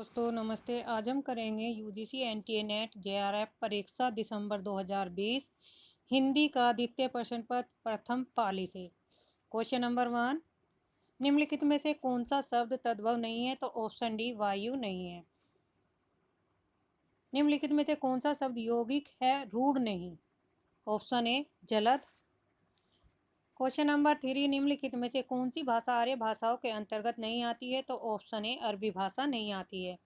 दोस्तों नमस्ते। आज हम करेंगे यूजीसी एनटीए नेट जेआरएफ परीक्षा दिसंबर 2020 हिंदी का द्वितीय प्रश्न पत्र प्रथम पाली से। क्वेश्चन नंबर 1, निम्नलिखित में से कौन सा शब्द तद्भव नहीं है? तो ऑप्शन डी वायु नहीं है। निम्नलिखित में से कौन सा शब्द यौगिक है, रूढ़ नहीं? ऑप्शन ए जलद। क्वेश्चन नंबर 3, निम्नलिखित में से कौन सी भाषा आर्य भाषाओं के अंतर्गत नहीं आती है? तो ऑप्शन ए अरबी भाषा नहीं आती है।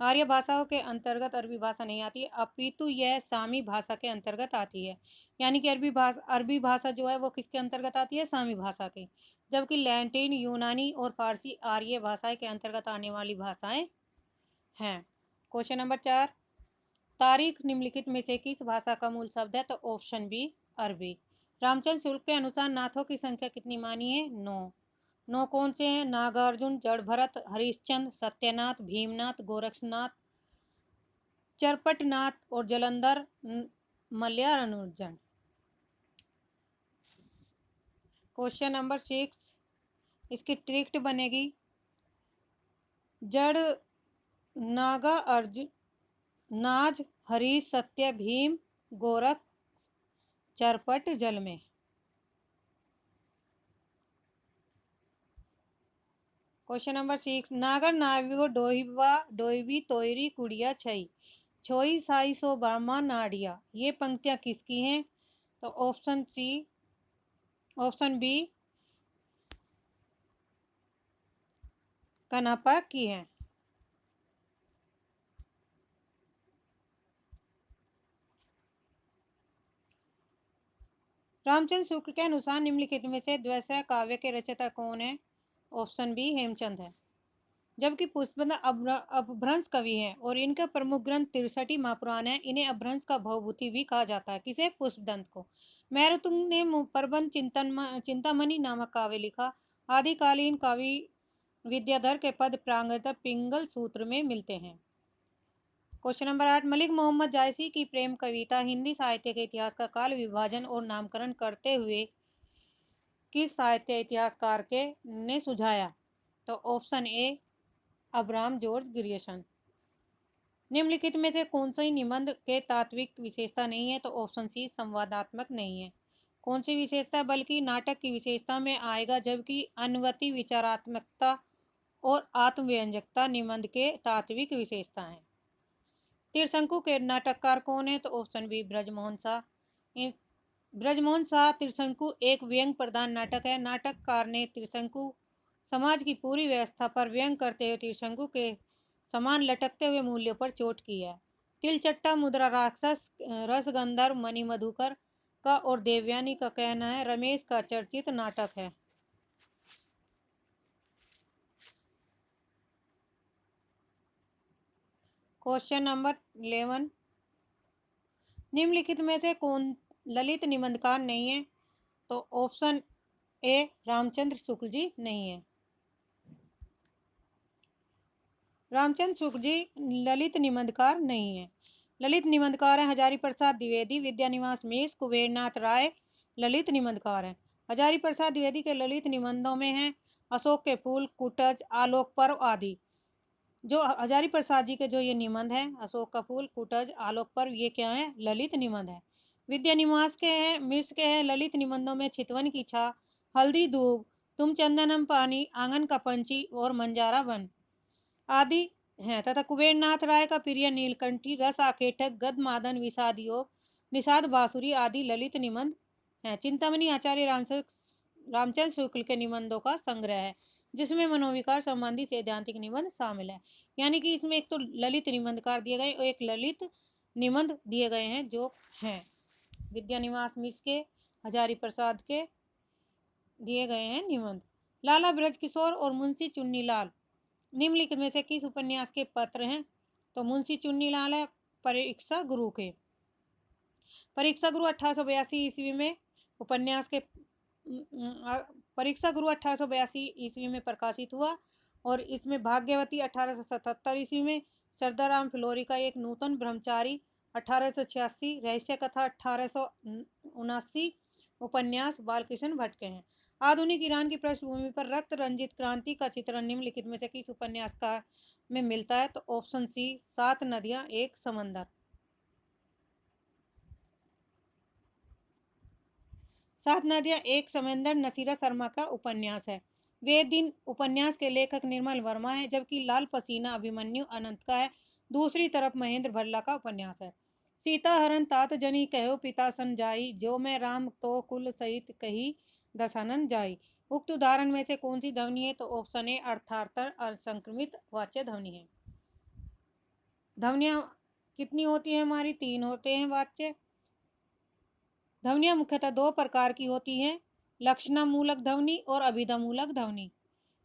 आर्य भाषाओं के अंतर्गत अरबी भाषा नहीं आती है, अपितु यह सामी भाषा के अंतर्गत आती है। यानी कि अरबी भाषा जो है वो किसके अंतर्गत आती है? सामी भाषा के। जबकि लैटिन, यूनानी और फारसी आर्य भाषा के अंतर्गत आने वाली भाषाएं हैं। क्वेश्चन नंबर 4, तारीख निम्नलिखित में से किस भाषा का मूल शब्द है? तो ऑप्शन बी अरबी। रामचंद्र शुक्ल के अनुसार नाथों की संख्या कितनी मानी है? 9। 9 कौन से हैं? नागार्जुन, जड़ भरत, हरिश्चंद्र, सत्यनाथ, भीमनाथ, गोरक्षनाथ, चरपटनाथ और जलंधर मल्यानुजन। क्वेश्चन नंबर 6, इसकी ट्रिक्ट बनेगी जड़ नागा अर्जुन नाज हरीश सत्य भीम गोरख चरपट जल में। क्वेश्चन नंबर 6, नागर नावियो डोइबी तोयरी कुड़िया छई छोई साई सो ब्रह्मा नाडिया। ये पंक्तियां किसकी हैं? तो ऑप्शन बी कनापा की हैं। रामचंद्र शुक्ल के अनुसार निम्नलिखित में से द्वैसाय काव्य के रचयिता कौन है? ऑप्शन बी हेमचंद है। जबकि पुष्पदंत अपभ्रंश कवि हैं और इनका प्रमुख ग्रंथ 63 महापुराण है। इन्हें अपभ्रंश का भवभूति भी कहा जाता है। किसे? पुष्पदंत को। मैरुतुंग ने प्रबंध चिंतामणि नामक काव्य लिखा। आदिकालीन कवि विद्याधर के पद प्रांगण पिंगल सूत्र में मिलते हैं। क्वेश्चन नंबर 8, मलिक मोहम्मद जायसी की प्रेम कविता हिंदी साहित्य के इतिहास का काल विभाजन और नामकरण करते हुए किस साहित्य इतिहासकार के ने सुझाया? तो option A Abraham George Grierson. निम्नलिखित में से कौन सी निबंध के तात्विक विशेषता नहीं है? तो ऑप्शन सी संवादात्मक नहीं है। कौन सी विशेषता? बल्कि नाटक की विशेषता में आएगा, जबकि अनुवति विचारात्मकता और आत्मव्यंजकता निबंध के तात्विक विशेषता हैं। त्रिशंकु के नाटककार कौन है? तो ऑप्शन बी ब्रजमोहन शाह। ब्रजमोहन शाह त्रिशंकु एक व्यंग प्रधान नाटक है। नाटककार ने त्रिशंकु समाज की पूरी व्यवस्था पर व्यंग करते हुए त्रिशंकु के समान लटकते हुए मूल्यों पर चोट की है। तिलचट्टा, मुद्रा राक्षस, रसगंधर्व, मणि मधुकर का और देवयानी का कहना है रमेश का चर्चित नाटक है। क्वेश्चन नंबर 11, निम्नलिखित में से कौन ललित निबंधकार नहीं है? तो ऑप्शन ए रामचंद्र शुक्ल जी नहीं है। रामचंद्र शुक्ल जी ललित निबंधकार नहीं है। ललित निबंधकार हैं हजारी प्रसाद द्विवेदी, विद्यानिवास मिश्र, कुबेरनाथ राय ललित निबंधकार हैं। हजारी प्रसाद द्विवेदी के ललित निबंधों में हैं अशोक के फूल, कुटज, आलोक पर्व आदि। जो हजारी प्रसाद जी के जो ये निबंध है अशोक का फूल, कुटज, आलोक पर्व, ये क्या है? ललित निबंध है। विद्यानिवास के हैं मिश्र के हैं ललित निबंधों में चितवन की छा, हल्दी दूब, तुम चंदनम पानी, आंगन का पंछी और मंजारा वन आदि हैं। तथा कुबेरनाथ राय का प्रिय नीलकंठी, रस आकेठक, गद मादन, विषाद योग, निषाद बांसुरी आदि ललित निबंध हैं। चिंतामणि आचार्य रामचंद्र शुक्ल के निबंधों का संग्रह है, जिसमें मनोविकार संबंधी सैद्धांतिक निबंध शामिल है। यानी कि इसमें एक तो ललित निबंधकार दिए गए और एक ललित निबंध दिए गए हैं जो हैं विद्यानिवास मिश्र के, हजारी प्रसाद के दिए गए हैं निबंध। लाला ब्रजकिशोर और मुंशी चुन्नीलाल निम्नलिखित में से किस उपन्यास के पत्र हैं? तो मुंशी चुन्नीलाल है परीक्षा गुरु के। परीक्षा गुरु 1882 ईस्वी में उपन्यास के परीक्षा गुरु 1882 ईस्वी में प्रकाशित हुआ और इसमें भाग्यवती 1877 ईस्वी में, सरदाराम फिलोरी का एक नूतन ब्रह्मचारी 1886, रहस्य कथा 1879, उपन्यास बालकृष्ण भट्ट के हैं। आधुनिक ईरान की पृष्ठभूमि पर रक्त रंजित क्रांति का चित्रण निम्नलिखित में से किस उपन्यासकार में मिलता है? तो ऑप्शन सी 7 नदियां एक समंदर। 7 नदियां एक समंदर नसीरा शर्मा का उपन्यास है। वे दिन उपन्यास के लेखक निर्मल वर्मा है, जबकि लाल पसीना अभिमन्यु अनंत का है। दूसरी तरफ महेंद्र भल्ला का उपन्यास है। सीता हरण तात जनी कहो पिता सन जाई, जो मैं राम तो कुल सहित कही दशानन जाई। उक्त उदाहरण में से कौन सी ध्वनि है? तो ऑप्शन ए अर्थार्थर असंक्रमित वाच्य ध्वनि है। ध्वनियां कितनी होती है हमारी? 3 होते हैं वाच्य। ध्वनियां मुख्यतः 2 प्रकार की होती हैं, लक्षणामूलक ध्वनि और अभिधामूलक ध्वनि।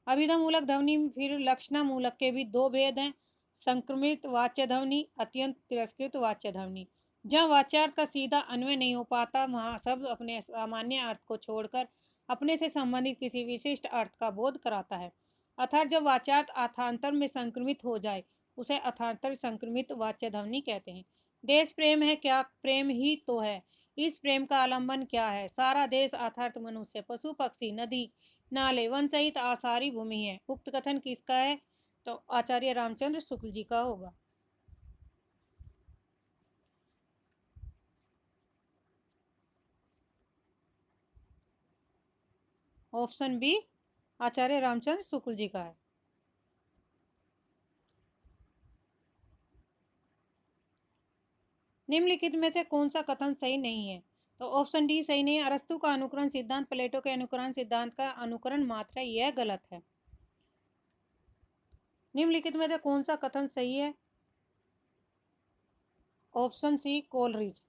अभिधामूलक ध्वनि में फिर लक्षणामूलक के भी 2 भेद हैं, संक्रमित वाच्य ध्वनि, अत्यंत तिरस्कृत वाच्य ध्वनि। जहाँ वाच्यार्थ का सीधा अन्वय नहीं हो पाता, वहाँ शब्द अपने सामान्य अर्थ को छोड़कर अपने से संबंधित किसी विशिष्ट अर्थ का बोध कराता है। अर्थात जब वाच्यार्थ अर्थांतर में संक्रमित हो जाए, उसे अर्थांतर संक्रमित वाच्य ध्वनि कहते हैं। देश प्रेम है क्या? प्रेम ही तो है। इस प्रेम का आलंबन क्या है? सारा देश अर्थात मनुष्य, पशु पक्षी, नदी नाले, वन सहित आसारी भूमि है। उक्त कथन किसका है? तो आचार्य रामचंद्र शुक्ल जी का होगा। ऑप्शन बी आचार्य रामचंद्र शुक्ल जी का है। निम्नलिखित में से कौन सा कथन सही नहीं है? तो ऑप्शन डी सही नहीं है। अरस्तु का अनुकरण सिद्धांत प्लेटो के अनुकरण सिद्धांत का अनुकरण मात्र है, यह गलत है। निम्नलिखित में से कौन सा कथन सही है? ऑप्शन सी कोलरिज।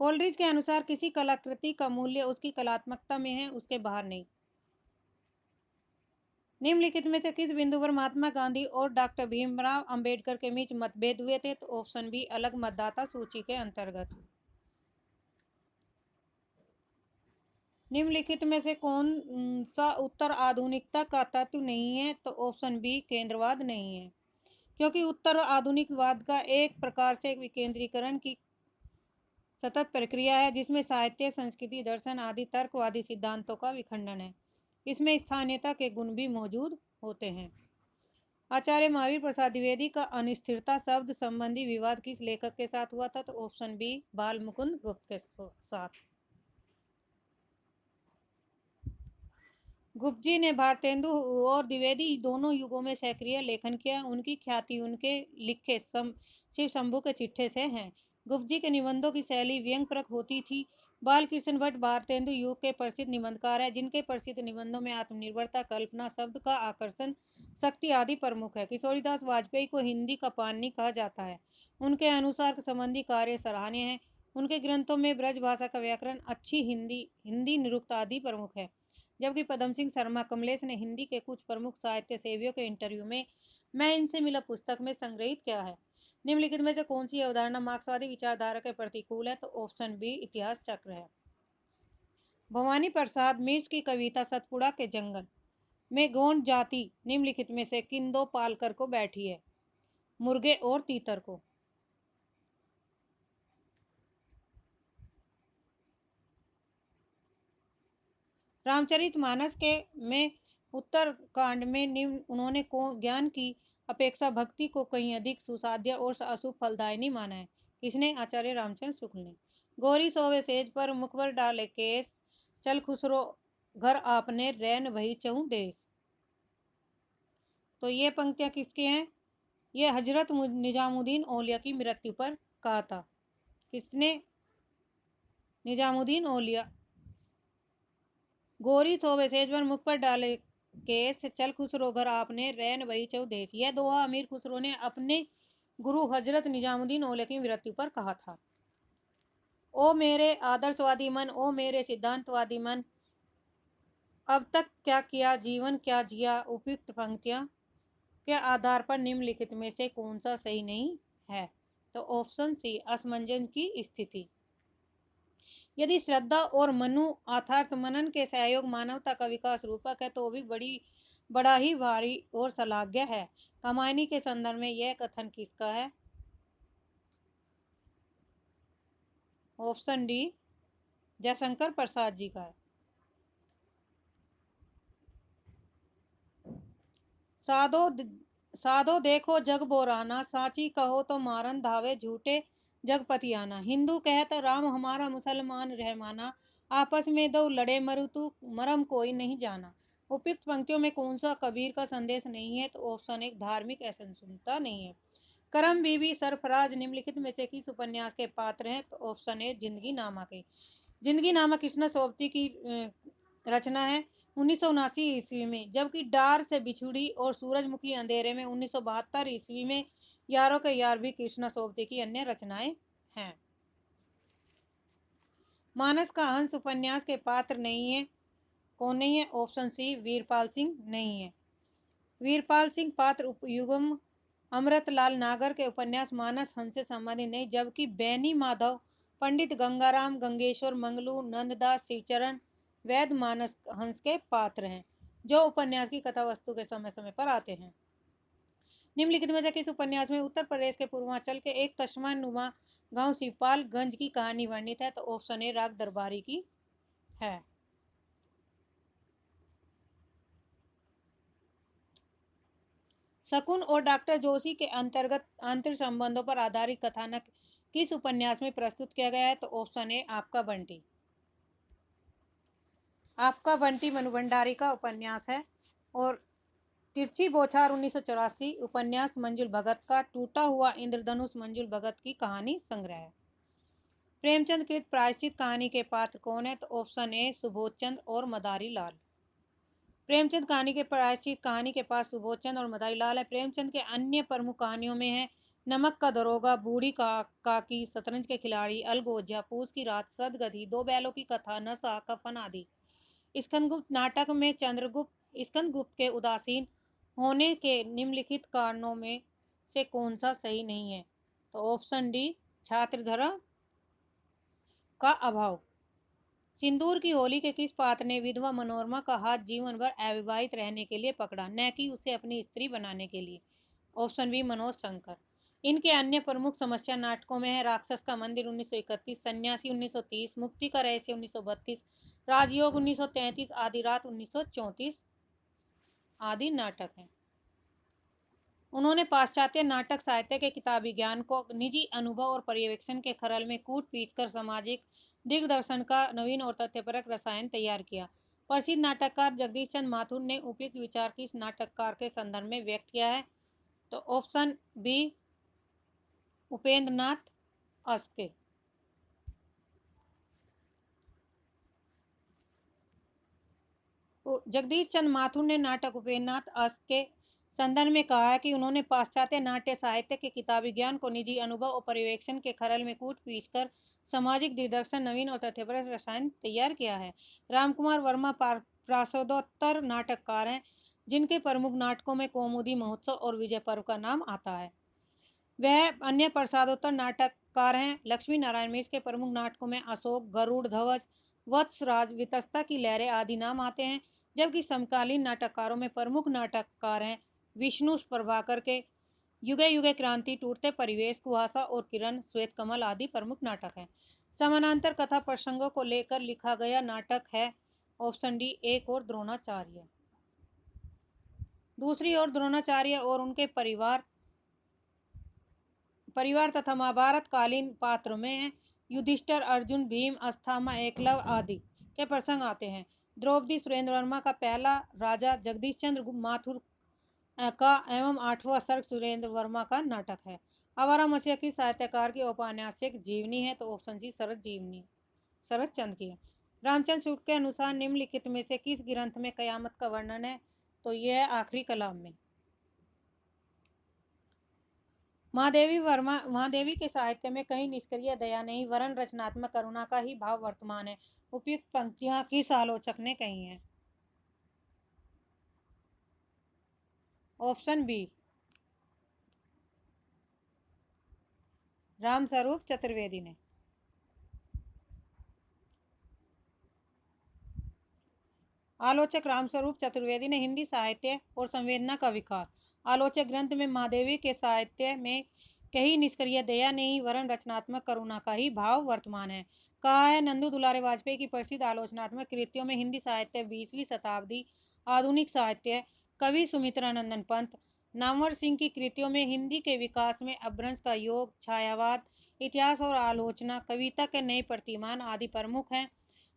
कोलरिज के अनुसार किसी कलाकृति का मूल्य उसकी कलात्मकता में है, उसके बाहर नहीं। निम्नलिखित में से किस बिंदु पर महात्मा गांधी और डॉक्टर भीमराव अंबेडकर के बीच मतभेद हुए थे? तो ऑप्शन बी अलग मतदाता सूची के अंतर्गत। निम्नलिखित में से कौन सा उत्तर आधुनिकता का तत्व नहीं है? तो ऑप्शन बी केंद्रवाद नहीं है, क्योंकि उत्तर आधुनिकवाद का एक प्रकार से विकेंद्रीकरण की सतत प्रक्रिया है, जिसमें साहित्य, संस्कृति, दर्शन आदि तर्कवादी सिद्धांतों का विखंडन है। इसमें स्थानीयता के गुण भी मौजूद होते हैं। आचार्य महावीर प्रसाद द्विवेदी का अनिश्चितता शब्द संबंधी विवाद किस लेखक के साथ हुआ था? तो ऑप्शन बी बाल मुकुंद गुप्त के साथ। गुप्त जी ने भारतेंदु और द्विवेदी दोनों युगों में सक्रिय लेखन किया। उनकी ख्याति उनके लिखे शिव शंभू के चिट्ठे से है। गुप्त जी के निबंधों की शैली व्यंग्यपरक होती थी। बाल कृष्ण भट्ट भारतेंदु युग के प्रसिद्ध निबंधकार हैं, जिनके प्रसिद्ध निबंधों में आत्मनिर्भरता, कल्पना, शब्द का आकर्षण शक्ति आदि प्रमुख है। किशोरीदास वाजपेयी को हिंदी का पाणिनि कहा जाता है। उनके अनुसार संबंधी कार्य सराहनीय है। उनके ग्रंथों में ब्रज भाषा का व्याकरण, अच्छी हिंदी निरुक्त आदि प्रमुख है। जबकि पदम सिंह शर्मा कमलेश ने हिंदी के कुछ प्रमुख साहित्य सेवियों के इंटरव्यू में मैं इनसे मिला पुस्तक में संग्रहित किया है। निम्नलिखित में से कौन सी अवधारणा मार्क्सवादी विचारधारा के प्रतिकूल है? तो ऑप्शन बी इतिहास चक्र है। भवानी प्रसाद मिर्च की कविता सतपुड़ा के जंगल में गोंड जाति निम्नलिखित में से किन 2 पालकर को बैठी है? मुर्गे और तीतर को। रामचरितमानस के में उत्तर कांड में निम्न उन्होंने ज्ञान की अपेक्षा भक्ति को कहीं अधिक सुसाध्य और अशुभ फलदायिनी माना है। किसने? आचार्य रामचंद्र शुक्ल ने। गौरी सोवे सेज पर मुखबर डाले केस, चल खुसरो घर आपने रैन वही चहु देश। तो ये पंक्तियां किसके हैं? ये हजरत निजामुद्दीन औलिया की मृत्यु पर कहा था। किसने? निजामुद्दीन औलिया। गोरी सोवे सेज पर मुख पर डाले केस, चल खुसरो घर आपने रैन वही चौ देश। यह दोहा अमीर खुसरो ने अपने गुरु हजरत निजामुद्दीन औलिया की मृत्यु पर कहा था। ओ मेरे आदर्शवादी मन, ओ मेरे सिद्धांतवादी मन, अब तक क्या किया, जीवन क्या जिया। उपयुक्त पंक्तियां के आधार पर निम्नलिखित में से कौन सा सही नहीं है? तो ऑप्शन सी असमंजस की स्थिति। यदि श्रद्धा और मनु अर्थात मनन के सहयोग मानवता का विकास रूपक है, तो वो भी बड़ा ही भारी और श्लाघ्य है। कमायनी के संदर्भ में यह कथन किसका है? ऑप्शन डी जयशंकर प्रसाद जी का है। साधो साधो देखो जग बोराना, साची कहो तो मारन धावे झूठे जगपति आना। हिंदू कहत राम हमारा, मुसलमान रहमाना, आपस में दो लड़े मरु तू मरम कोई नहीं जाना। उपयुक्त पंक्तियों में कौन सा कबीर का संदेश नहीं है? तो ऑप्शन एक धार्मिक असहिष्णुता नहीं है। करम बीबी सरफराज निम्नलिखित में से किस उपन्यास के पात्र हैं? तो ऑप्शन ए जिंदगी नामा के। जिंदगी नामा कृष्णा सोबती की रचना है 1979 ईस्वी में, जबकि डार से बिछुड़ी और सूरजमुखी अंधेरे में 1972 ईस्वी में यारों के यार भी कृष्णा सोबती की अन्य रचनाएं हैं। मानस का हंस उपन्यास के पात्र नहीं है। कौन नहीं है? ऑप्शन सी वीरपाल सिंह नहीं है। वीरपाल सिंह पात्र युगम अमृतलाल नागर के उपन्यास मानस हंस से संबंधित नहीं, जबकि बैनी माधव, पंडित गंगाराम, गंगेश्वर मंगलू, नंददास, शिवचरण वैद मानस हंस के पात्र हैं, जो उपन्यास की कथा वस्तु के समय समय पर आते हैं। निम्नलिखित में से किस उपन्यास में उत्तर प्रदेश के पूर्वांचल के एक चश्मा नुमा गांव सिपालगंज की कहानी वर्णित है? तो ऑप्शन ए राग दरबारी की है। शकुन और डॉक्टर जोशी के अंतर्गत आंतर संबंधों पर आधारित कथानक किस उपन्यास में प्रस्तुत किया गया है? तो ऑप्शन ए आपका बंटी। आपका बंटी मनु भंडारी का उपन्यास है। और तिरछी बौछार 1984 उपन्यास मंजुल भगत का। टूटा हुआ इंद्रधनुष मंजुल भगत की कहानी संग्रह है। प्रेमचंद कृत प्रायश्चित कहानी के पात्र कौन है? तो ऑप्शन ए सुबोध चंद और मदारी लाल। प्रेमचंद कहानी के प्रायश्चित कहानी के पास सुबोध चंद और मदारी लाल है। प्रेमचंद के अन्य प्रमुख कहानियों में है नमक का दरोगा, बूढ़ी काकी, शतरंज के खिलाड़ी, अलगोजा, पूस की रात, सदगति, दो बैलों की कथा, नशा, कफन आदि। स्कंदगुप्त नाटक में चंद्रगुप्त स्कंदगुप्त के उदासीन होने के निम्नलिखित कारणों में से कौन सा सही नहीं है? तो ऑप्शन डी छात्र धर्म का अभाव। सिंदूर की होली के किस पात्र ने विधवा मनोरमा का हाथ जीवन भर अविवाहित रहने के लिए पकड़ा, न कि उसे अपनी स्त्री बनाने के लिए? Option B Manoj Shankar. इनके अन्य प्रमुख समस्या नाटकों में है राक्षस का मंदिर 1931, सन्यासी 1930, मुक्ति का रहस्य 1932, राजयोग 1933, आदि रात 1934 आदि नाटक हैं। उन्होंने पाश्चात्य नाटक साहित्य के किताबी ज्ञान को निजी अनुभव और पर्यवेक्षण के खरल में कूट पीस कर सामाजिक दिग्दर्शन का नवीन और तथ्यपरक रसायन तैयार किया। प्रसिद्ध नाटककार जगदीश चंद्र माथुर ने उपयुक्त विचार किस नाटककार के संदर्भ में व्यक्त किया है? तो ऑप्शन बी उपेंद्र नाथ अस्के। जगदीश चंद्र माथुर ने नाटक उपेंद्र नाथ अस्के के संदर्भ में कहा है कि उन्होंने पाश्चात्य नाट्य साहित्य के किताबी ज्ञान को निजी अनुभव और पर्यवेक्षण के खरल में कूट पीस कर सामाजिक दिग्दर्शन नवीन और तथ्यपरक रसायन तैयार किया है। रामकुमार वर्मा प्रसोदोत्तर नाटककार हैं, जिनके प्रमुख नाटकों में कौमुदी महोत्सव और विजय पर्व का नाम आता है। वह अन्य प्रसादोत्तर नाटककार हैं। लक्ष्मी नारायण मिश्र के प्रमुख नाटकों में अशोक, गरुड़ ध्वज, वत्सराज, वितस्ता की लहरें आदि नाम आते हैं, जबकि समकालीन नाटककारों में प्रमुख नाटककार हैं विष्णु प्रभाकर के युगे युगे क्रांति, टूटते परिवेश, कुहासा और किरण, श्वेत कमल आदि प्रमुख नाटक हैं। समानांतर कथा प्रसंगों को लेकर लिखा गया नाटक है ऑप्शन डी एक और द्रोणाचार्य। दूसरी ओर द्रोणाचार्य और उनके परिवार तथा महाभारत कालीन पात्र में युधिष्ठिर, अर्जुन, भीम, अस्थामा, एकलव आदि के प्रसंग आते हैं। द्रौपदी सुरेंद्र वर्मा का पहला राजा जगदीश चंद्र माथुर का एवं 8वां सर्ग सुरेंद्र वर्मा का नाटक है। आवारा मसीहा की साहित्यकार की औपन्यासिक जीवनी है? तो ऑप्शन सी शरद चंद्र की है। रामचंद्र शुक्ल के अनुसार निम्नलिखित में से किस ग्रंथ में कयामत का वर्णन है? तो यह है आखिरी कलाम में। महादेवी के साहित्य में कहीं निष्क्रिय दया नहीं, वरन रचनात्मक करुणा का ही भाव वर्तमान है। उपयुक्त पंक्तियां किस आलोचक ने कही हैं? ऑप्शन बी रामस्वरूप चतुर्वेदी ने। आलोचक रामस्वरूप चतुर्वेदी ने हिंदी साहित्य और संवेदना का विकास आलोचक ग्रंथ में महादेवी के साहित्य में कहीं निष्क्रिय दया नहीं, वरन रचनात्मक करुणा का ही भाव वर्तमान है कहा है। नंदू दुलारे वाजपेयी की प्रसिद्ध आलोचनात्मक कृतियों में हिंदी साहित्य 20वीं शताब्दी, आधुनिक साहित्य, कवि सुमित्रानंदन पंत। नामवर सिंह की कृतियों में हिंदी के विकास में अपभ्रंश का योग, छायावाद, इतिहास और आलोचना, कविता के नए प्रतिमान आदि प्रमुख हैं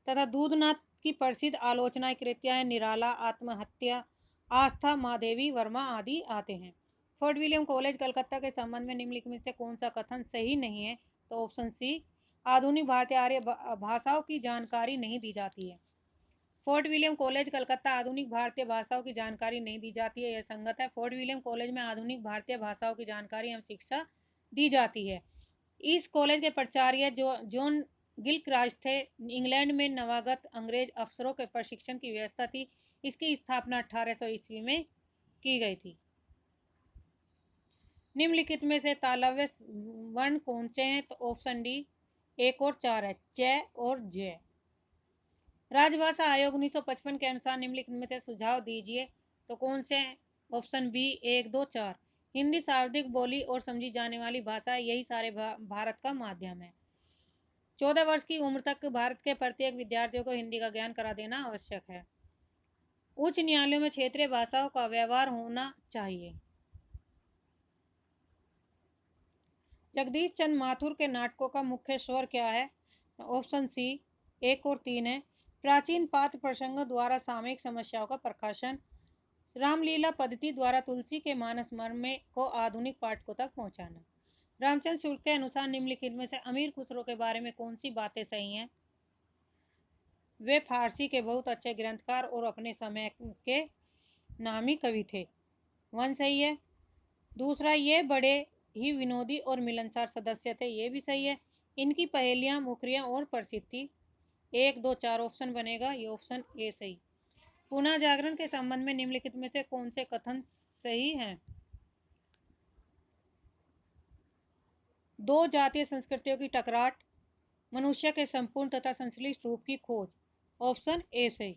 तथा दूधनाथ की प्रसिद्ध आलोचना कृतियां हैं निराला, आत्महत्या, आस्था, महादेवी वर्मा आदि आते हैं। फोर्ट विलियम कॉलेज कलकत्ता के संबंध में निम्नलिखित में से कौन सा कथन सही नहीं है? तो ऑप्शन सी, आधुनिक भारतीय आर्य भाषाओं की जानकारी नहीं दी जाती है। फोर्ट विलियम कॉलेज कलकत्ता आधुनिक भारतीय भाषाओं की जानकारी नहीं दी जाती है, यह संगत है। फोर्ट विलियम कॉलेज में आधुनिक भारतीय भाषाओं की जानकारी एवं शिक्षा दी जाती है। इस कॉलेज के प्राचार्य जॉन गिलक्रास्ट थे। इंग्लैंड में नवागत अंग्रेज अफसरों के प्रशिक्षण की व्यवस्था थी। इसकी स्थापना 1800 ईस्वी में की गई थी। निम्नलिखित में से तालव्य वर्ण कौन से हैं? तो ऑप्शन डी 1 और 4 है, च और ज। राजभाषा आयोग 1955 के अनुसार निम्नलिखित में से सुझाव दीजिए, तो कौन से? Option B 1, 2, 4। हिंदी सर्वाधिक बोली और समझी जाने वाली भाषा है, यही सारे भारत का माध्यम है। 14 वर्ष की उम्र तक भारत के प्रत्येक विद्यार्थियों को हिंदी का ज्ञान करा देना आवश्यक है। उच्च न्यायालयों में क्षेत्रीय भाषाओं का व्यवहार होना चाहिए। जगदीश चंद्र माथुर के नाटकों का मुख्य स्वर क्या है? ऑप्शन सी 1 और 3 है। प्राचीन पात्र प्रसंगों द्वारा सामयिक समस्याओं का प्रकाशन, रामलीला पद्धति द्वारा तुलसी के मानस मर्म को आधुनिक पाठकों तक पहुंचाना। रामचंद्र शुक्ल के अनुसार निम्नलिखित में से अमीर खुसरो के बारे में कौन सी बातें सही हैं? वे फारसी के बहुत अच्छे ग्रंथकार और अपने समय के नामी कवि थे। 1 सही है। दूसरा, ये बड़े ही विनोदी और मिलनसार सदस्य थे, ये भी सही है। इनकी पहेलियां, मुखरियां और प्रसिद्ध थी। 1, 2, 4 ऑप्शन बनेगा, ये ऑप्शन ए सही। पुनः जागरण के संबंध में निम्नलिखित में से कौन से कथन सही हैं? 2 जातीय संस्कृतियों की टकराट, मनुष्य के संपूर्ण तथा संश्लिष्ट रूप की खोज, ऑप्शन ए सही।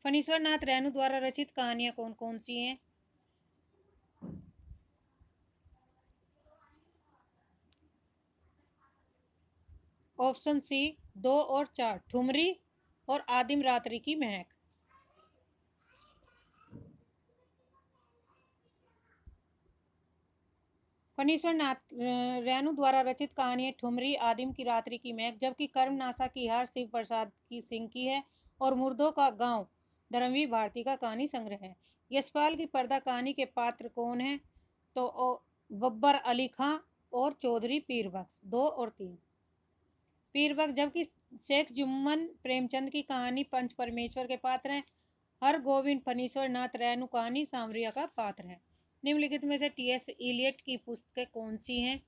फणीश्वर नाथ रेणु द्वारा रचित कहानियां कौन कौन सी हैं? ऑप्शन सी 2 और 4, ठुमरी और आदिम रात्रि की महक। फणीश्वर नाथ रेणु द्वारा रचित कहानी ठुमरी, आदिम की रात्रि की महक, जबकि कर्मनाशा की हार शिव प्रसाद की सिंह की है और मुर्दों का गांव धर्मवीर भारती का कहानी संग्रह है। यशपाल की पर्दा कहानी के पात्र कौन है? तो बब्बर अली खां और चौधरी पीरबख्श, 2 और 3। पीरबख्श, जबकि शेख जुम्मन प्रेमचंद की कहानी पंच परमेश्वर के पात्र हैं। हर गोविंद फणीश्वर नाथ रेणु कहानी सांवरिया का पात्र है। निम्नलिखित में से टी.एस. इलियट की पुस्तकें कौन सी हैं?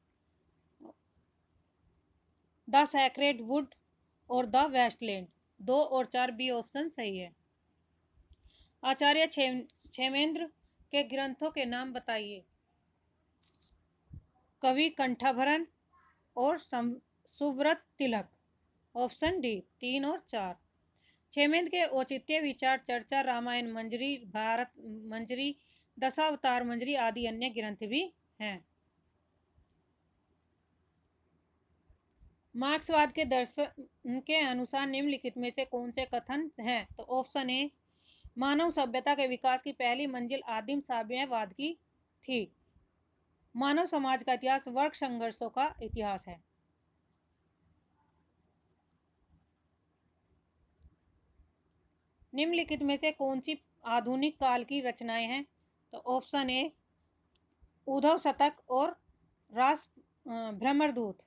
द सैक्रेड वुड और द वेस्टलैंड, 2 और 4 बी ऑप्शन सही है। आचार्य क्षेमेंद्र के ग्रंथों के नाम बताइए। कवि कंठाभरण और सुव्रत तिलक, ऑप्शन डी 3 और 4। क्षेमेंद्र के औचित्य विचार चर्चा, रामायण मंजरी, भारत मंजरी, दशावतार मंजरी आदि अन्य ग्रंथ भी हैं। मार्क्सवाद के दर्शन के अनुसार निम्नलिखित में से कौन से कथन हैं? तो ऑप्शन ए, मानव सभ्यता के विकास की पहली मंजिल आदिम साम्यवाद की थी। मानव समाज का इतिहास वर्ग संघर्षों का इतिहास है। निम्नलिखित में से कौन सी आधुनिक काल की रचनाएं हैं? तो ऑप्शन ए, उद्धव शतक और रास भ्रमरदूत,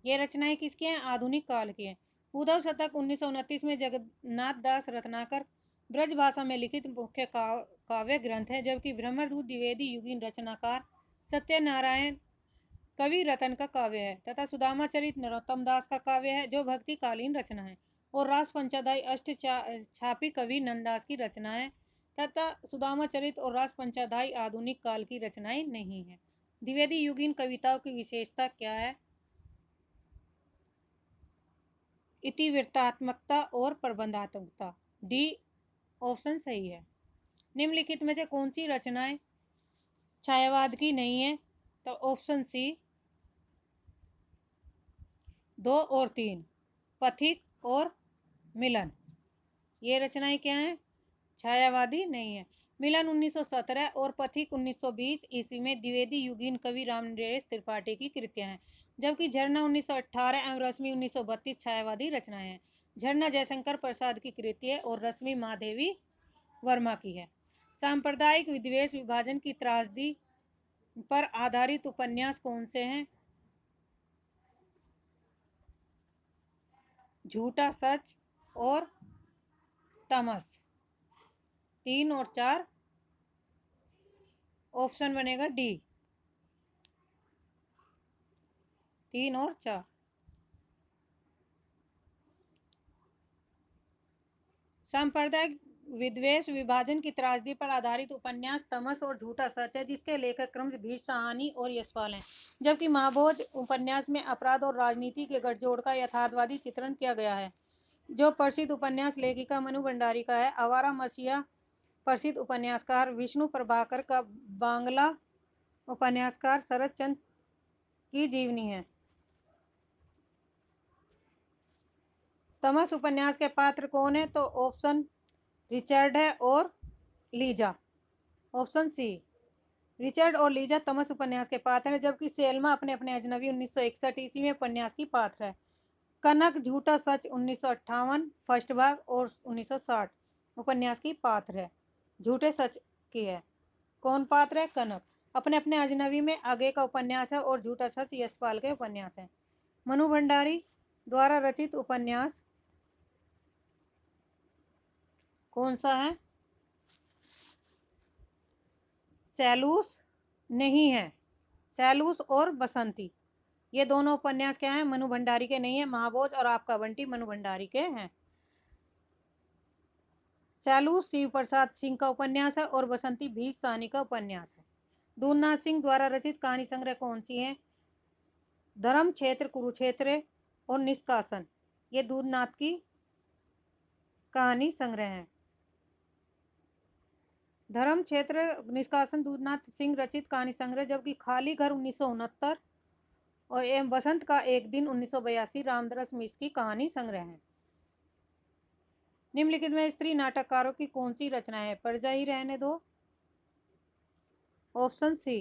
ये रचनाएं किसकी हैं? आधुनिक काल की हैं। उद्धव शतक 1929 में जगन्नाथ दास रत्नाकर ब्रज भाषा में लिखित मुख्य काव्य ग्रंथ है, जबकि भ्रमरदूत द्विवेदी युगीन रचनाकार सत्यनारायण कवि रतन का काव्य है तथा सुदामाचरित नरोत्तम दास का काव्य है, जो भक्तिकालीन रचना है, और रास पंचाध्याय अष्ट छापी कवि नंददास की रचना है तथा सुदामाचरित और रास पंचाध्याय आधुनिक काल की रचनाएं नहीं है। द्विवेदी युगीन कविताओं की विशेषता क्या है? इतिवृत्तात्मकता और प्रबंधात्मकता, डी ऑप्शन सही है। निम्नलिखित में से कौन सी रचनाएं छायावाद की नहीं है? तो ऑप्शन सी 2 और 3, पथिक और मिलन, ये रचनाएं क्या हैं? छायावादी नहीं है। मिलन 1917 और पथिक 1920 ईस्वी में द्विवेदी युगीन कवि रामनरेश त्रिपाठी की कृतियां हैं, जबकि झरना 1918 एवं रश्मि 1932 छायावादी रचनाएं हैं। झरना जयशंकर प्रसाद की कृति है और रश्मि महादेवी वर्मा की है। सांप्रदायिक विद्वेष विभाजन की त्रासदी पर आधारित उपन्यास कौन से हैं? झूठा सच और तमस। 3 और 4 ऑप्शन बनेगा डी। 3 और 4। सांप्रदायिक विद्वेष विभाजन की त्रासदी पर आधारित उपन्यास तमस और झूठा सच है, जिसके लेखक क्रमशः भीष्म साहनी और यशपाल हैं, जबकि महाभोज उपन्यास में अपराध और राजनीति के गठजोड़ का यथार्थवादी चित्रण किया गया है, जो प्रसिद्ध उपन्यास लेखिका मनु भंडारी का है। आवारा मसीहा प्रसिद्ध उपन्यासकार विष्णु प्रभाकर का बांग्ला उपन्यासकार शरद चंद्र की जीवनी है। तमस उपन्यास के पात्र कौन है? तो ऑप्शन रिचर्ड है और लीजा। ऑप्शन सी, रिचर्ड और लीजा तमस उपन्यास के पात्र हैं, जबकि सेल्मा अपने अपने अजनबी 1961 ईस्वी में उपन्यास की पात्र है। कनक झूठा सच 1958 फर्स्ट भाग और 1960 उपन्यास की पात्र है। झूठे सच की है। कौन पात्र है? कनक। अपने अपने अजनबी में आगे का उपन्यास है और झूठा सच यशपाल के उपन्यास है। मनु भंडारी द्वारा रचित उपन्यास कौन सा है? सैलूस नहीं है। सैलूस और बसंती ये दोनों उपन्यास क्या हैं? मनु भंडारी के नहीं है। महाभोज और आपका बंटी मनु भंडारी के हैं। सैलूस शिव प्रसाद सिंह का उपन्यास है और बसंती भीष्म साहनी का उपन्यास है। दूधनाथ सिंह द्वारा रचित कहानी संग्रह कौन सी है? धर्म क्षेत्र, कुरुक्षेत्र और निष्कासन ये दूधनाथ की कहानी संग्रह है। धर्म क्षेत्र निष्कासन दूधनाथ सिंह रचित कहानी संग्रह, जबकि खाली घर 1969 और एवं बसंत का एक दिन 1982 रामदास मिश्र की कहानी संग्रह है। निम्नलिखित में स्त्री नाटककारों की कौन सी रचना है? पर्जा ही रहने दो। ऑप्शन सी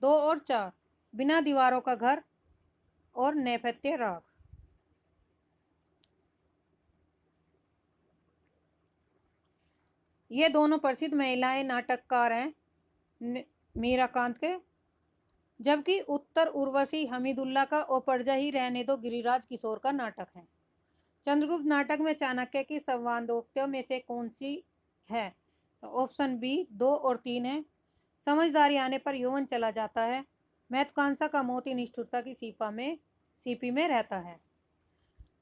2 और 4 बिना दीवारों का घर और नैपथ्य राग। ये दोनों प्रसिद्ध महिलाएं नाटककार हैं मीराकांत के, जबकि उत्तर उर्वशी हमीदुल्ला का और पर्जा ही रहने दो गिरिराज किशोर का नाटक है। चंद्रगुप्त नाटक में चाणक्य की संवादोक्तियों में से कौन सी है? ऑप्शन बी 2 और 3 है। समझदारी आने पर यौवन चला जाता है। महत्वाकांक्षा का मोती निष्ठुरता की सीपी में रहता है।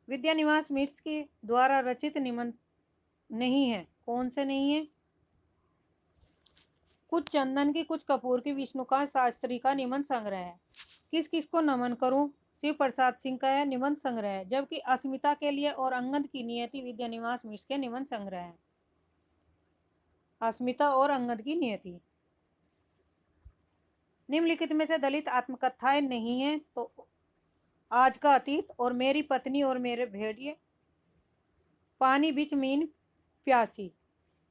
विद्यानिवास मिश्र के द्वारा रचित निबंध नहीं है। कौन से नहीं है? कुछ चंदन की, कुछ कपूर की, विष्णुकांत शास्त्री का निबंध संग्रह है। किस किस को नमन करूं शिव प्रसाद सिंह का है निबंध संग्रह है, जबकि अस्मिता के लिए और अंगद की नियति विद्यानिवास मिश्र के निबंध संग्रह है। अस्मिता और अंगद की नियति। निम्नलिखित में से दलित आत्मकथाएं नहीं है। तो आज का अतीत और मेरी पत्नी और मेरे भेड़िए, पानी बीच मीन प्यासी।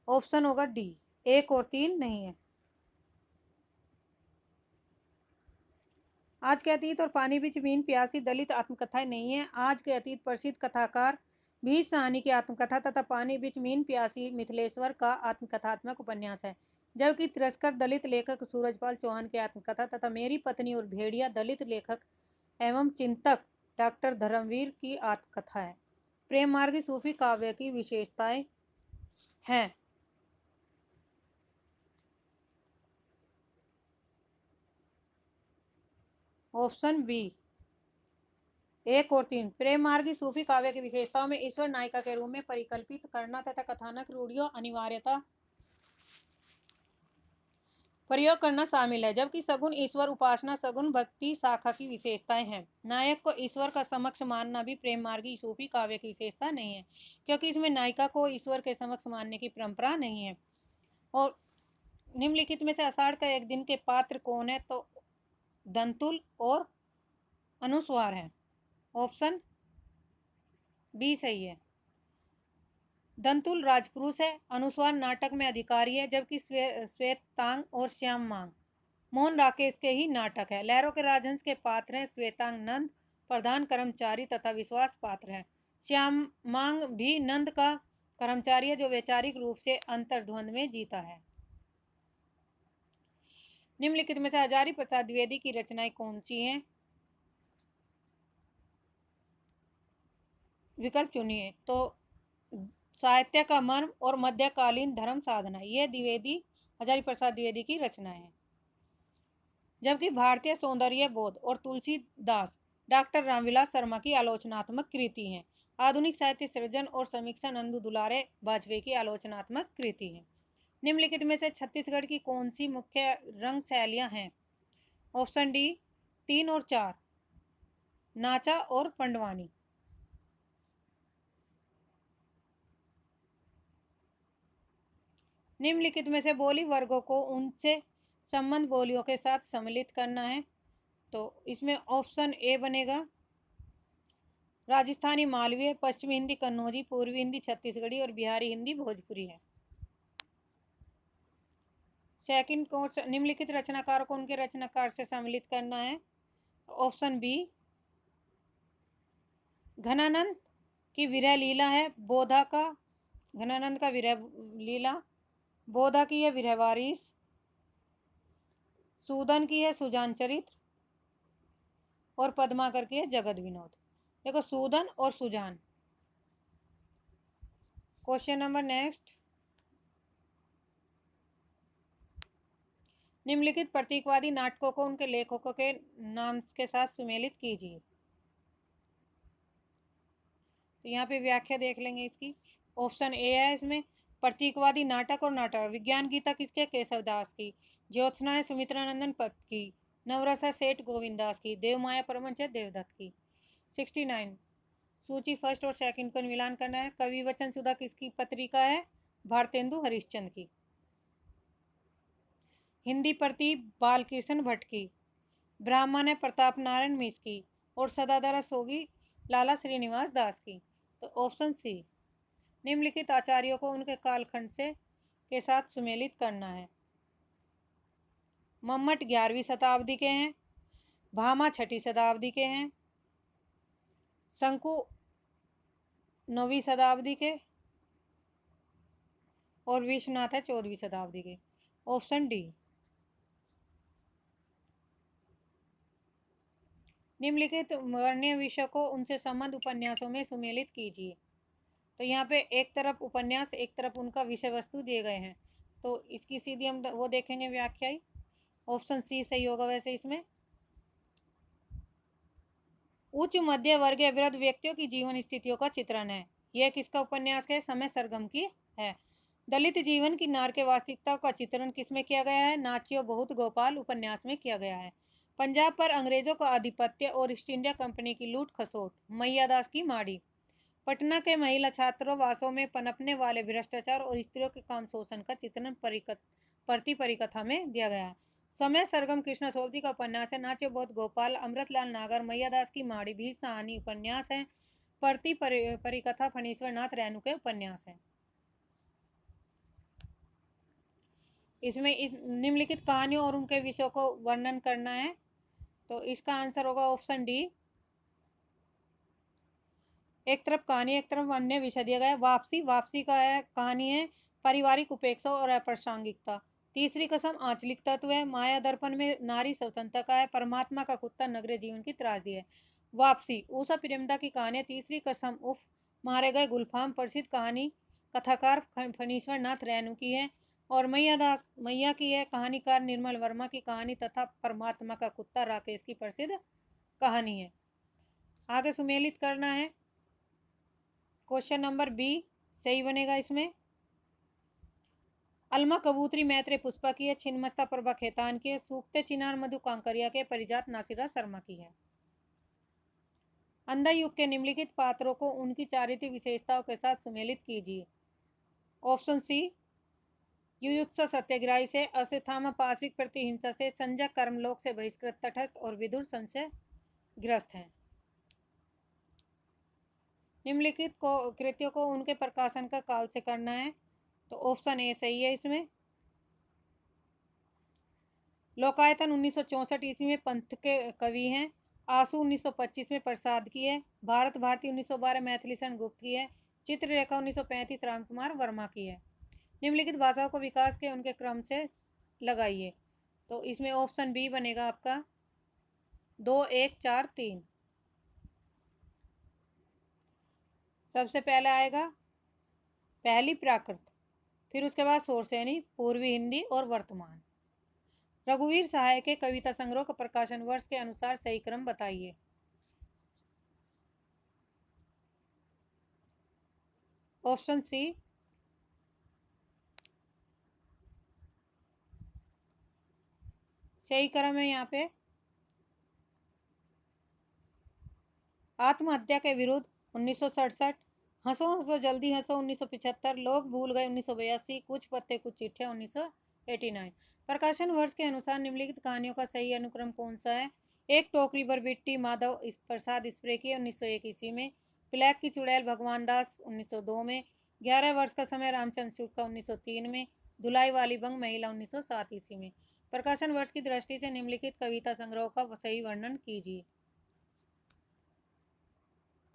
ऑप्शन होगा डी। 1 और 3 नहीं है। आज के अतीत और पानी बीच मीन प्यासी दलित आत्मकथाएं नहीं है। आज के अतीत प्रसिद्ध कथाकार भीष्म साहनी की आत्मकथा तथा पानी बीच मीन प्यासी मिथिलेश्वर का आत्मकथात्मक उपन्यास है, जबकि तिरस्कर दलित लेखक सूरजपाल चौहान की आत्मकथा तथा मेरी पत्नी और भेड़िया दलित लेखक एवं चिंतक डॉक्टर धर्मवीर की आत्मकथा है। प्रेम मार्गी सूफी काव्य की विशेषताएं हैं। ऑप्शन बी 1 और 3 प्रेम मार्गी सूफी काव्य की विशेषताओं में ईश्वर नायिका के रूप में परिकल्पित करना तथा कथानक रूढ़ियों अनिवार्यता प्रयोग करना शामिल है, जबकि सगुण ईश्वर उपासना सगुण भक्ति शाखा की विशेषताएं हैं। नायक को ईश्वर का समक्ष मानना भी प्रेम मार्गी सूफी काव्य की विशेषता नहीं है, क्योंकि इसमें नायिका को ईश्वर के समक्ष मानने की परंपरा नहीं है। और निम्नलिखित में से आषाढ़ का एक दिन के पात्र कौन है? तो दंतुल और अनुस्वार है। ऑप्शन बी सही है। दंतुल राजपुरुष है। अनुस्वार नाटक में अधिकारी है, जबकि श्वेतांग और श्याम मांग मोहन राकेश के ही नाटक है। लहरों के राजहंस के पात्र हैं श्वेतांग नंद प्रधान कर्मचारी तथा विश्वास पात्र है। श्याम मांग भी नंद का कर्मचारी है जो वैचारिक रूप से अंतर्द्वंद में जीता है। निम्नलिखित में से हजारी प्रसाद द्विवेदी की रचनाएं कौन सी हैं? विकल्प चुनिए। तो साहित्य का मर्म और मध्यकालीन धर्म साधना, यह द्विवेदी हजारी प्रसाद द्विवेदी की रचना है। जबकि भारतीय सौंदर्य बोध और तुलसीदास डॉक्टर रामविलास शर्मा की आलोचनात्मक कृति हैं। आधुनिक साहित्य सृजन और समीक्षा नंदू दुलारे वाजपेयी की आलोचनात्मक कृति है। निम्नलिखित में से छत्तीसगढ़ की कौन सी मुख्य रंग शैलियां हैं? ऑप्शन डी 3 और 4, नाचा और पंडवानी। निम्नलिखित में से बोली वर्गों को उनसे संबंध बोलियों के साथ सम्मिलित करना है। तो इसमें ऑप्शन ए बनेगा राजस्थानी मालवीय, पश्चिमी हिंदी कन्नौजी, पूर्वी हिंदी छत्तीसगढ़ी और बिहारी हिंदी भोजपुरी है। सेकंड क्वेश्चन, निम्नलिखित रचनाकार को उनके रचनाकार से सम्मिलित करना है। ऑप्शन बी घनानंद की विरह लीला है। बोधा का घनानंद का विरह लीला, बोधा की है विरह वारिस, सूदन की है सुजान चरित्र और पद्माकर की है जगत विनोद। देखो सूदन और सुजान। क्वेश्चन नंबर नेक्स्ट, निम्नलिखित प्रतीकवादी नाटकों को उनके लेखकों के नाम के साथ सुमेलित कीजिए। तो यहाँ पे व्याख्या देख लेंगे इसकी। ऑप्शन ए है इसमें प्रतीकवादी नाटक और नाटक। विज्ञान गीता किसके? केशवदास की। ज्योत्सना है सुमित्रानंदन पत की। नवरसा सेठ गोविंदास की। देवमाया परमंच है देवदत्त की। 69 सूची फर्स्ट और सेकंड को मिलान करना है। कवि वचन सुधा किसकी पत्रिका है? भारतेंदु हरिश्चंद्र की। हिंदी प्रति बालकृष्ण भट्ट की। ब्राह्मण है प्रताप नारायण मिश्र की। और सदाधारा सोगी लाला श्रीनिवास दास की। तो ऑप्शन सी। निम्नलिखित आचार्यों को उनके कालखंड से के साथ सुमेलित करना है। मम्मट 11वीं शताब्दी के हैं। भामा 6ठी शताब्दी के हैं। शंकु 9वीं शताब्दी के और विश्वनाथ है 14वीं शताब्दी के। Option D. निम्नलिखित वर्णीय विषय को उनसे संबंध उपन्यासों में सुमेलित कीजिए। तो यहाँ पे एक तरफ उपन्यास, एक तरफ उनका विषय वस्तु दिए गए हैं। तो इसकी सीधी हम वो देखेंगे व्याख्या। ऑप्शन सी सही होगा वैसे इसमें। उच्च मध्य वर्गीय वृद्ध व्यक्तियों की जीवन स्थितियों का चित्रण है। यह किसका उपन्यास है? समय सरगम की है। दलित जीवन की नार के वास्तविकता का चित्रण किसमें किया गया है? नाचियो बहुत गोपाल उपन्यास में किया गया है। पंजाब पर अंग्रेजों का आधिपत्य और ईस्ट इंडिया कंपनी की लूट खसोट, मैयादास की माड़ी। पटना के महिला छात्रावासों में पनपने वाले भ्रष्टाचार और स्त्रियों के काम शोषण का चित्रण प्रति परिकथा में दिया गया है। समय सरगम कृष्ण सोबती का उपन्यास है। नाचे बहुत गोपाल अमृतलाल नागर मैयादास की माड़ी भी सहानी उपन्यास है। प्रति परिकथा फणीश्वर नाथ रेणु के उपन्यास है। इसमें निम्नलिखित कहानियों और उनके विषयों को वर्णन करना है। तो इसका आंसर होगा ऑप्शन डी। एक तरफ कहानी, एक तरफ अन्य विषय दिया गया है। वापसी, वापसी का है कहानी है पारिवारिक उपेक्षा और अप्रासंगिकता। तीसरी कसम आंचलिक तत्व है। माया दर्पण में नारी स्वतंत्रता का है। परमात्मा का कुत्ता नगरीय जीवन की त्रासदी है। वापसी ऊषा प्रेमदा की कहानी है। तीसरी कसम उफ मारे गए गुलफाम प्रसिद्ध कहानी कथाकार फणीश्वर नाथ रेणु की है। और मैया की है कहानीकार निर्मल वर्मा की कहानी तथा परमात्मा का कुत्ता राकेश की प्रसिद्ध कहानी है। आगे सुमेलित करना है। क्वेश्चन नंबर बी सही बनेगा इसमें। अलमा कबूतरी मैत्रेय पुष्पा की है। छिन्नमस्ता प्रभा खेतान की है। सूक्ते चिनार मधु कांकरिया के। परिजात नासिरा शर्मा की है। अंधा युग के निम्नलिखित पात्रों को उनकी चारित्रिक विशेषताओं के साथ सुमेलित कीजिए। Option C. युयुत्सा सत्याग्रही से, अश्वत्थामा पाशविक प्रतिहिंसा से, संजय कर्मलोक से बहिष्कृत तटस्थ और विदुर संशय ग्रस्त हैं। निम्नलिखित को कृतियों को उनके प्रकाशन का काल से करना है। तो ऑप्शन ए सही है इसमें। लोकायतन 1964 ईस्वी में पंथ के कवि हैं। आंसू 1925 में प्रसाद की है। भारत भारती 1912 मैथिली शरण गुप्त की है। चित्ररेखा 1935 रामकुमार वर्मा की है। निम्नलिखित भाषाओं को विकास के उनके क्रम से लगाइए। तो इसमें ऑप्शन बी बनेगा आपका 2 1 4 3। सबसे पहले आएगा पहली प्राकृत, फिर उसके बाद सोरसेनी, पूर्वी हिंदी और वर्तमान। रघुवीर सहाय के कविता संग्रह का प्रकाशन वर्ष के अनुसार सही क्रम बताइए। ऑप्शन सी सही क्रम है यहाँ पे। आत्महत्या के विरुद्ध 1967, हंसो हंसो जल्दी हंसो 1975, लोग भूल गए 1982, कुछ पत्ते कुछ चिट्ठियां 1989। प्रकाशन वर्ष के अनुसार निम्नलिखित कहानियों का सही अनुक्रम कौन सा है। एक टोकरी पर बिट्टी माधव प्रसाद स्प्रे की 1901 ईस्वी में। ब्लैक की चुड़ैल भगवान दास 1902 में। 11 वर्ष का समय रामचंद्र शुक्ल का 1903 में। धुलाई वाली बंग महिला 1907 ईस्वी में। प्रकाशन वर्ष की दृष्टि से निम्नलिखित कविता संग्रह का सही वर्णन कीजिए।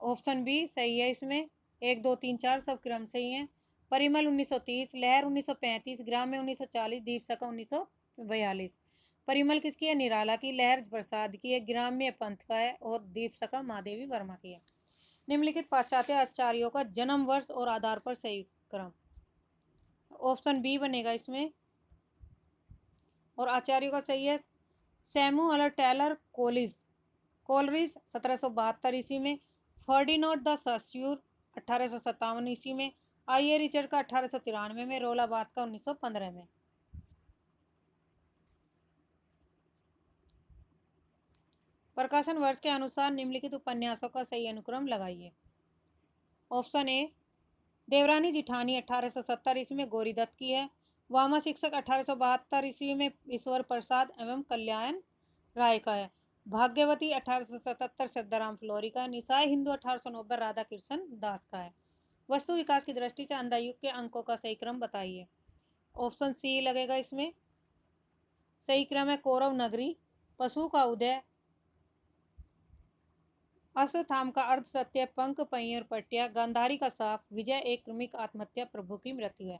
ऑप्शन बी सही है इसमें। 1 2 3 4 सब क्रम सही हैं। परिमल 1930, लहर 1935, ग्राम्य 1940, दीपसका 1942। परिमल किसकी है? निराला की। लहर प्रसाद की है। ग्राम्य पंथ का है और दीपसका महादेवी वर्मा की है। निम्नलिखित पाश्चात्य आचार्यों का जन्म वर्ष और आधार पर सही क्रम। ऑप्शन बी बनेगा इसमें और आचार्यों का सही है सैमुअल टेलर कोलरिज 1772 ईस्वी में। फर्डिनांड द सस्यूर 1857 ईस्वी में। आई ए रिचर्ड का 1893 में। रोलाबाद का 1915 में। प्रकाशन वर्ष के अनुसार निम्नलिखित उपन्यासों का सही अनुक्रम लगाइए। ऑप्शन ए देवरानी जिठानी 1870 ईस्वी में गौरी दत्त की है। वामा शिक्षक 1872 ईस्वी में ईश्वर प्रसाद एवं कल्याण राय का है। भाग्यवती 1877 सिद्धाराम फ्लोरी का। निसाय हिंदू 1890 राधा कृष्ण दास का है। वस्तु विकास की दृष्टि से अंधायुग के अंकों का सही क्रम बताइए। ऑप्शन सी लगेगा इसमें। सही क्रम है कौरव नगरी, पशु का उदय, अश्वत्थाम का अर्ध सत्य, पंख पहियर पट्टिया, गांधारी का साफ, विजय एक क्रमिक आत्महत्या, प्रभु की मृत्यु है।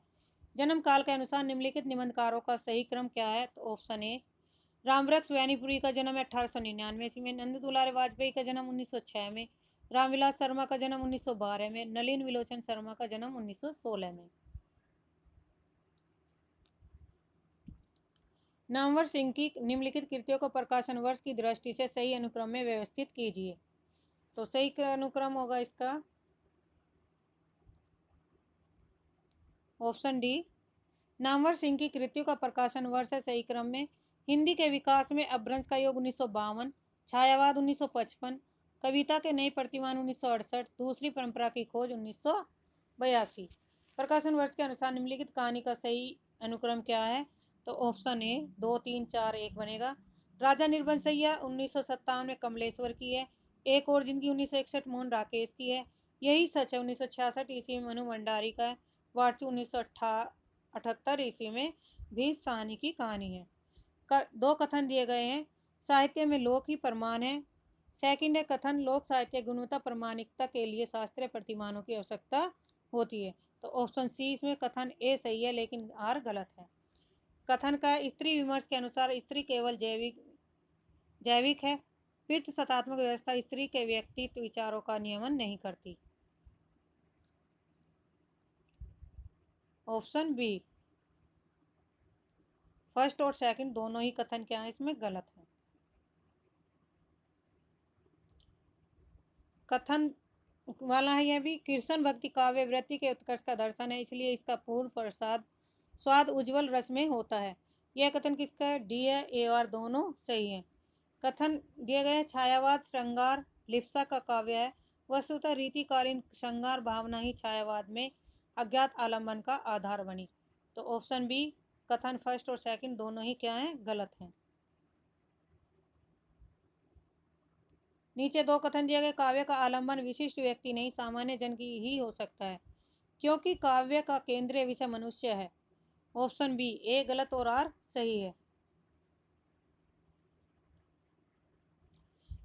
जन्म काल के अनुसार निम्नलिखित निबंधकारों का सही क्रम क्या है। तो ऑप्शन ए रामवृक्ष वैनीपुरी का जन्म 1899 ईस्वी में। नंद दुलारे वाजपेयी का जन्म 1906 में। रामविलास शर्मा का जन्म 1912 में। नलिन विलोचन शर्मा का जन्म 1916 में। नामवर सिंह की निम्नलिखित कृतियों को प्रकाशन वर्ष की दृष्टि से सही अनुक्रम में व्यवस्थित कीजिए। तो सही अनुक्रम होगा इसका ऑप्शन डी। नामवर सिंह की कृतियों का प्रकाशन वर्ष है सही क्रम में हिंदी के विकास में अपभ्रंश का योग 1952, छायावाद 1955, कविता के नए प्रतिमान 1968, दूसरी परंपरा की खोज 1982। प्रकाशन वर्ष के अनुसार निम्नलिखित कहानी का सही अनुक्रम क्या है। तो ऑप्शन ए 2 3 4 1 बनेगा। राजा निर्बंसैया 1957 में कमलेश्वर की है। एक और जिंदगी 1961 मोहन राकेश की है। यही सच है 1966 ईस्वी में मनु भंडारी का है। वार्चू 1978 ईस्वी में भी साहनी की कहानी है। दो कथन दिए गए हैं। साहित्य में लोक ही प्रमाण है। सेकंड है कथन लोक साहित्य गुणवत्ता प्रमाणिकता के लिए शास्त्रीय प्रतिमानों की आवश्यकता होती है। तो ऑप्शन सी इसमें कथन ए सही है लेकिन आर गलत है। कथन का स्त्री विमर्श के अनुसार स्त्री केवल जैविक है। पृथ सत्तात्मक व्यवस्था स्त्री के व्यक्तित्व विचारों का नियमन नहीं करती। ऑप्शन बी फर्स्ट और सेकंड दोनों ही कथन क्या है इसमें गलत है। कथन वाला है यह भी कृष्ण भक्ति काव्य वृत्ति के उत्कर्ष का दर्शन है इसलिए इसका पूर्ण प्रसाद स्वाद उज्जवल रस में होता है। यह कथन किसका है? डी है। ए और दोनों सही है। कथन दिए गए छायावाद श्रृंगार लिप्सा का काव्य है। वस्तुतः रीतिकालीन श्रृंगार भावना ही छायावाद में अज्ञात आलम्बन का आधार बनी। तो ऑप्शन बी कथन फर्स्ट और सेकंड दोनों ही क्या है गलत हैं। नीचे दो कथन दिए गए। काव्य का आलंबन विशिष्ट व्यक्ति नहीं सामान्य जन की ही हो सकता है, क्योंकि काव्य का केंद्रीय विषय मनुष्य है। ऑप्शन बी, ए गलत और आर सही है।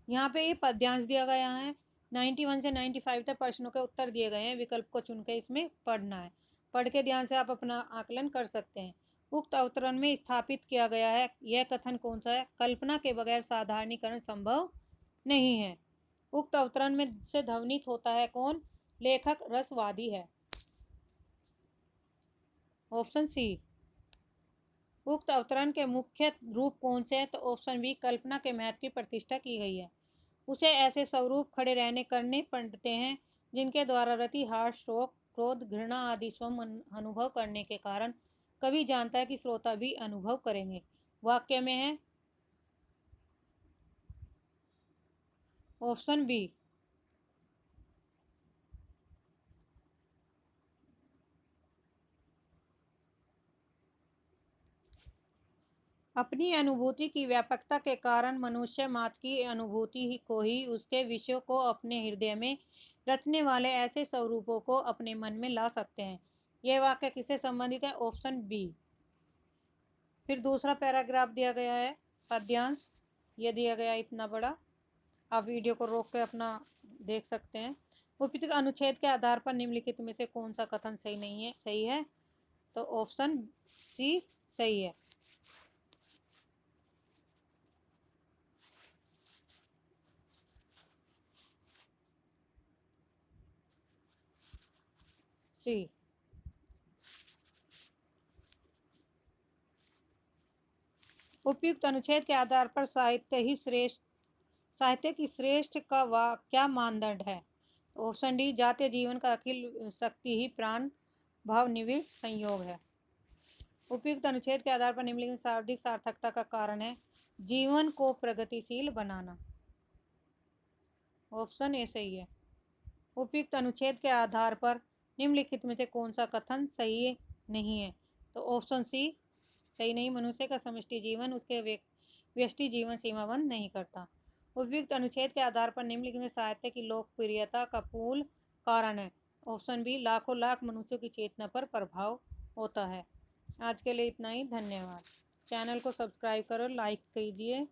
यहाँ पे ये पद्यांश दिया गया है। 91 से 95 तक प्रश्नों के उत्तर दिए गए हैं। विकल्प को चुनकर इसमें पढ़ना है। पढ़ के ध्यान से आप अपना आकलन कर सकते हैं। उक्त अवतरण में स्थापित किया गया है यह कथन कौन सा है? कल्पना के बगैर साधारणीकरण संभव नहीं है। उक्त अवतरण में से ध्वनित होता है कौन? लेखक रसवादी है। Option C. उक्त अवतरण के मुख्य रूप कौन से हैं? तो ऑप्शन बी, कल्पना के महत्व की प्रतिष्ठा की गई है। उसे ऐसे स्वरूप खड़े रहने करने पड़ते हैं जिनके द्वारा रति, हर्ष, शोक, क्रोध, घृणा आदि स्वयं अनुभव करने के कारण कवि जानता है कि श्रोता भी अनुभव करेंगे। वाक्य में है ऑप्शन बी। अपनी अनुभूति की व्यापकता के कारण मनुष्य मात्र की अनुभूति ही को ही उसके विषयों को अपने हृदय में रचने वाले ऐसे स्वरूपों को अपने मन में ला सकते हैं। यह वाक्य किससे संबंधित है? Option B. फिर दूसरा पैराग्राफ दिया गया है पद्यांश, ये दिया गया है इतना बड़ा। आप वीडियो को रोक के अपना देख सकते हैं। उपयुक्त अनुच्छेद के आधार पर निम्नलिखित में से कौन सा कथन सही नहीं है? सही है तो ऑप्शन सी सही है। सी। उपयुक्त अनुच्छेद के आधार पर साहित्य की श्रेष्ठ का क्या मानदंड है? ऑप्शन डी, जातीय जीवन का अखिल शक्ति ही प्राण भाव निविड़ संयोग है। उपयुक्त अनुच्छेद के आधार पर निम्नलिखित शाब्दिक सार्थकता का कारण है जीवन को प्रगतिशील बनाना। ऑप्शन ए सही है। उपयुक्त अनुच्छेद के आधार पर निम्नलिखित में से कौन सा कथन सही नहीं है? तो ऑप्शन सी सही नहीं, मनुष्य का समष्टि जीवन उसके व्यष्टि जीवन सीमाबंद नहीं करता। उपयुक्त अनुच्छेद के आधार पर निम्नलिखित में साहित्य की लोकप्रियता का मूल कारण है। ऑप्शन बी, लाखों लाख मनुष्यों की चेतना पर प्रभाव होता है। आज के लिए इतना ही, धन्यवाद। चैनल को सब्सक्राइब करो, लाइक कीजिए।